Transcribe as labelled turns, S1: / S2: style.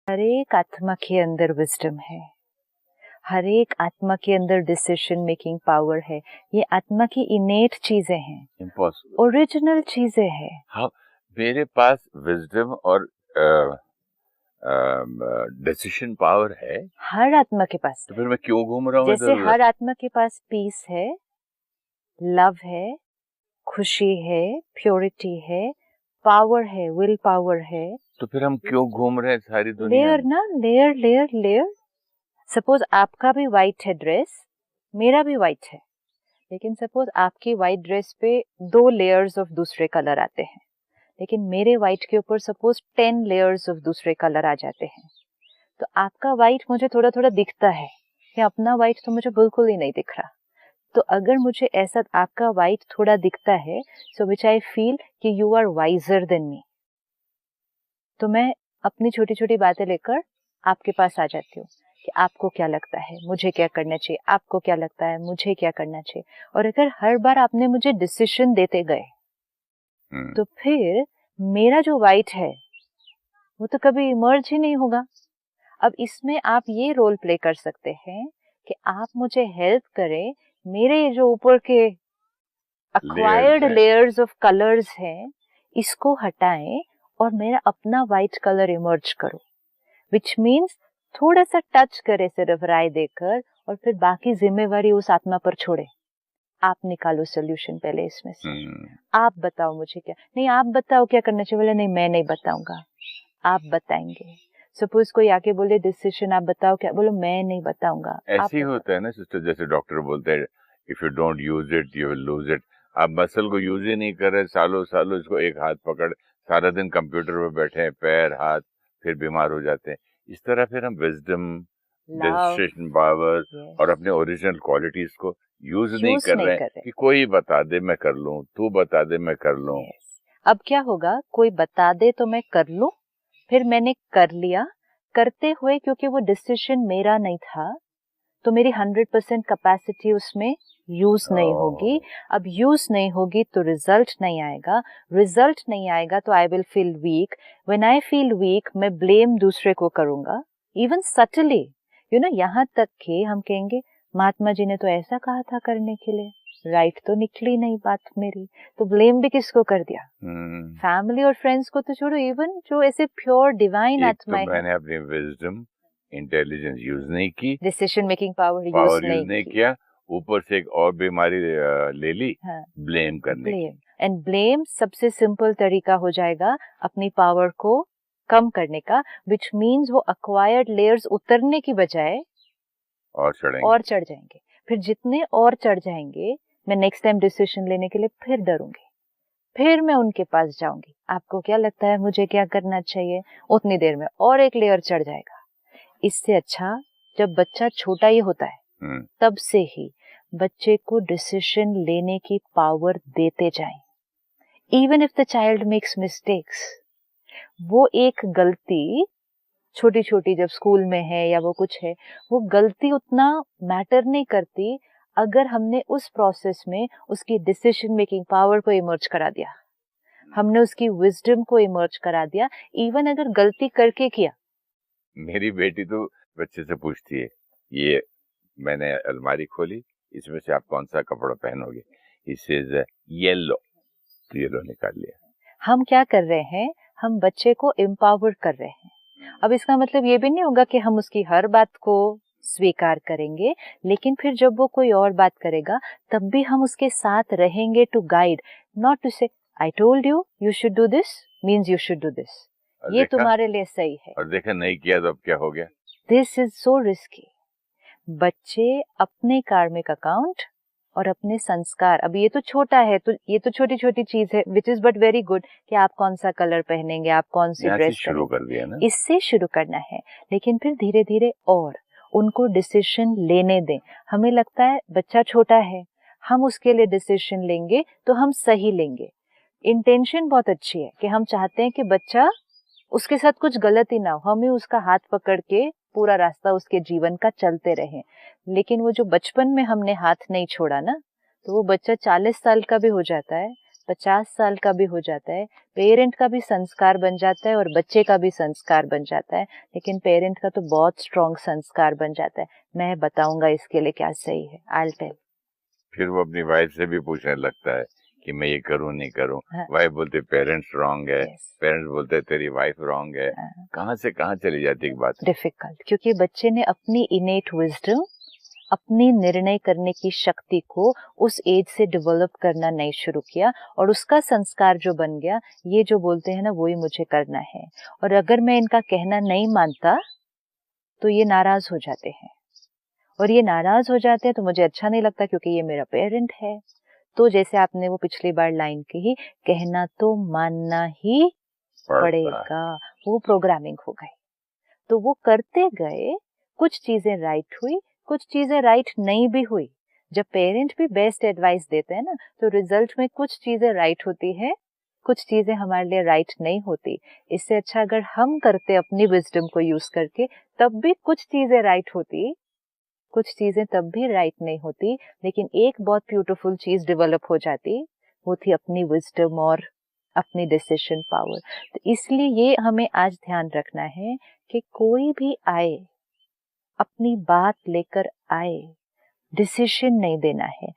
S1: हर एक आत्मा के अंदर विजडम है, हर एक आत्मा के अंदर डिसीजन मेकिंग पावर है। ये आत्मा की इनेट चीजें हैं,
S2: इम्पॉसिबल,
S1: ओरिजिनल चीजें हैं।
S2: हाँ, मेरे पास विजडम और डिसीजन पावर है,
S1: हर आत्मा के पास
S2: तो फिर मैं क्यों घूम रहा हूँ
S1: जैसे
S2: इधर-उधर?
S1: हर आत्मा के पास पीस है, लव है, खुशी है, प्योरिटी है, पावर है, विल पावर है।
S2: तो फिर हम क्यों घूम रहे हैं सारी दुनिया
S1: लेयर
S2: में?
S1: ना, लेयर लेयर लेयर। सपोज आपका भी व्हाइट है ड्रेस, मेरा भी व्हाइट है, लेकिन सपोज आपकी व्हाइट ड्रेस पे 2 लेयर्स ऑफ दूसरे कलर आते हैं, लेकिन मेरे व्हाइट के ऊपर सपोज 10 लेयर्स ऑफ दूसरे कलर आ जाते हैं। तो आपका व्हाइट मुझे थोड़ा थोड़ा दिखता है, या अपना व्हाइट तो मुझे बिल्कुल ही नहीं दिख रहा। तो अगर मुझे ऐसा आपका व्हाइट थोड़ा दिखता है, सो विच आई फील कि you are wiser than me, तो मैं अपनी छोटी छोटी बातें लेकर आपके पास आ जाती हूँ कि आपको क्या लगता है, मुझे क्या करना चाहिए, आपको क्या लगता है, मुझे क्या करना चाहिए। और अगर हर बार आपने मुझे डिसीजन देते गए तो फिर मेरा जो वाइट है वो तो कभी इमर्ज ही नहीं होगा। अब इसमें आप ये रोल प्ले कर सकते हैं कि आप मुझे हेल्प करें, मेरे जो ऊपर के अक्वायर्ड लेयर्स ऑफ कलर्स हैं इसको हटाएं और मेरा अपना वाइट कलर इमर्ज करो, विच मीन्स थोड़ा सा टच करे सिर्फ राय देकर, और फिर बाकी जिम्मेवारी उस आत्मा पर छोड़े। आप निकालो सोल्यूशन पहले इसमें से। आप बताओ मुझे क्या, नहीं आप बताओ क्या करना चाहिए, बोले नहीं मैं नहीं बताऊंगा, आप बताएंगे। सपोज कोई आके बोले डिसीजन आप बताओ क्या, बोलो मैं नहीं बताऊंगा।
S2: ऐसे ही होता है ना सिस्टर, जैसे डॉक्टर बोलते हैं if you don't use it you will lose it. आप मसल को यूज ही नहीं कर रहे, सालों सालों इसको एक हाथ पकड़ सारा दिन कंप्यूटर पे बैठे हैं, पैर हाथ, फिर बीमार हो जाते हैं। इस तरह फिर हम विजडम, डिसीजन पावर और अपने ओरिजिनल क्वालिटीज को यूज नहीं कर रहे हैं कि कोई बता दे मैं कर लूं, तू बता दे मैं कर लूं।
S1: अब क्या होगा, कोई बता दे तो मैं कर लूं, फिर मैंने कर लिया, करते हुए क्योंकि वो डिसीजन मेरा नहीं था तो मेरी 100% कैपेसिटी उसमें यूज नहीं होगी। अब यूज नहीं होगी तो रिजल्ट नहीं आएगा, रिजल्ट नहीं आएगा तो I will feel weak. When I feel weak मैं ब्लेम दूसरे को करूंगा, इवन सटली, यू नो, यहाँ तक कि हम कहेंगे महात्मा जी ने तो ऐसा कहा था करने के लिए, राइट तो निकली नहीं बात मेरी, तो ब्लेम भी किसको कर दिया? फैमिली और फ्रेंड्स को तो छोड़ो, इवन जो ऐसे प्योर डिवाइन आत्माएं हैं।
S2: मैंने अपनी विजडम, इंटेलिजेंस यूज नहीं की,
S1: डिसीजन मेकिंग पावर यूज नहीं
S2: किया, ऊपर से एक और बीमारी ले ली, ब्लेम करने की।
S1: एंड ब्लेम सबसे सिंपल तरीका हो जाएगा अपनी पावर को कम करने का, विच मीन्स वो अक्वायर्ड लेयर्स उतरने की बजाय और चढ़ जाएंगे। फिर जितने और चढ़ जाएंगे मैं नेक्स्ट टाइम डिसीजन लेने के लिए फिर डरूंगी, फिर मैं उनके पास जाऊंगी, आपको क्या लगता है मुझे क्या करना चाहिए, उतनी देर में और एक लेयर चढ़ जाएगा। इससे अच्छा जब बच्चा छोटा ही होता है तब से ही बच्चे को डिसीजन लेने की पावर देते जाएं। Even if the child makes mistakes, वो एक गलती छोटी छोटी जब स्कूल में है या वो कुछ है, वो गलती उतना मैटर नहीं करती अगर हमने उस प्रोसेस में उसकी डिसीजन मेकिंग पावर को इमर्ज करा दिया, हमने उसकी विजडम को इमर्ज करा दिया, इवन अगर गलती करके किया।
S2: मेरी बेटी तो बच्चे से पूछती है, ये मैंने अलमारी खोली, इसमें से आप कौन सा कपड़ा पहनोगे, इससे येलो, तो येलो निकाल लिया।
S1: हम क्या कर रहे हैं, हम बच्चे को एम्पावर कर रहे हैं। अब इसका मतलब ये भी नहीं होगा कि हम उसकी हर बात को स्वीकार करेंगे, लेकिन फिर जब वो कोई और बात करेगा तब भी हम उसके साथ रहेंगे टू गाइड, नॉट टू से I told you you should do this means you should do this, ये तुम्हारे लिए सही है,
S2: और देखा नहीं किया तो अब क्या हो गया।
S1: This is so risky. बच्चे अपने कार्मिक अकाउंट और अपने संस्कार, अब ये तो छोटा है तो ये तो छोटी छोटी चीज है which is but very good कि आप कौन सा कलर पहनेंगे, आप कौन सी ड्रेस
S2: शुरू कर दिया ना,
S1: इससे शुरू करना है, लेकिन फिर धीरे धीरे और उनको डिसीजन लेने दें। हमें लगता है बच्चा छोटा है, हम उसके लिए डिसीजन लेंगे तो हम सही लेंगे, इंटेंशन बहुत अच्छी है कि हम चाहते हैं कि बच्चा उसके साथ कुछ गलत ही ना हो, हम ही उसका हाथ पकड़ के पूरा रास्ता उसके जीवन का चलते रहें। लेकिन वो जो बचपन में हमने हाथ नहीं छोड़ा ना, तो वो बच्चा 40 साल का भी हो जाता है 50 साल का भी हो जाता है, पेरेंट का भी संस्कार बन जाता है और बच्चे का भी संस्कार बन जाता है, लेकिन पेरेंट का तो बहुत स्ट्रॉन्ग संस्कार बन जाता है। मैं बताऊंगा इसके लिए क्या सही है, आई टेल।
S2: फिर वो अपनी वाइफ से भी पूछने लगता है कि मैं ये करूं नहीं करूं।
S1: हाँ,
S2: वाइफ बोलते पेरेंट्स रॉन्ग है,
S1: yes,
S2: पेरेंट्स बोलते तेरी वाइफ रॉन्ग है।
S1: हाँ,
S2: कहाँ से कहाँ चली जाती है बात।
S1: डिफिकल्ट, क्योंकि बच्चे ने अपनी इनेट विजडम, अपनी निर्णय करने की शक्ति को उस एज से डेवलप करना नहीं शुरू किया, और उसका संस्कार जो बन गया, ये जो बोलते हैं ना वही मुझे करना है, और अगर मैं इनका कहना नहीं मानता तो ये नाराज हो जाते हैं, और ये नाराज हो जाते हैं तो मुझे अच्छा नहीं लगता क्योंकि ये मेरा पेरेंट है। तो जैसे आपने वो पिछली बार लाइन कही, कहना तो मानना ही पड़ेगा, वो प्रोग्रामिंग हो गई। तो वो करते गए, कुछ चीजें राइट हुई, कुछ चीजें राइट नहीं भी हुई। जब पेरेंट भी बेस्ट एडवाइस देते हैं ना, तो रिजल्ट में कुछ चीजें राइट होती है, कुछ चीजें हमारे लिए राइट नहीं होती। इससे अच्छा अगर हम करते अपनी विजडम को यूज करके, तब भी कुछ चीजें राइट होती, कुछ चीजें तब भी राइट नहीं होती, लेकिन एक बहुत ब्यूटीफुल चीज डेवलप हो जाती, वो थी अपनी विजडम और अपनी डिसीजन पावर। तो इसलिए ये हमें आज ध्यान रखना है कि कोई भी आए, अपनी बात लेकर आए, डिसीजन नहीं देना है।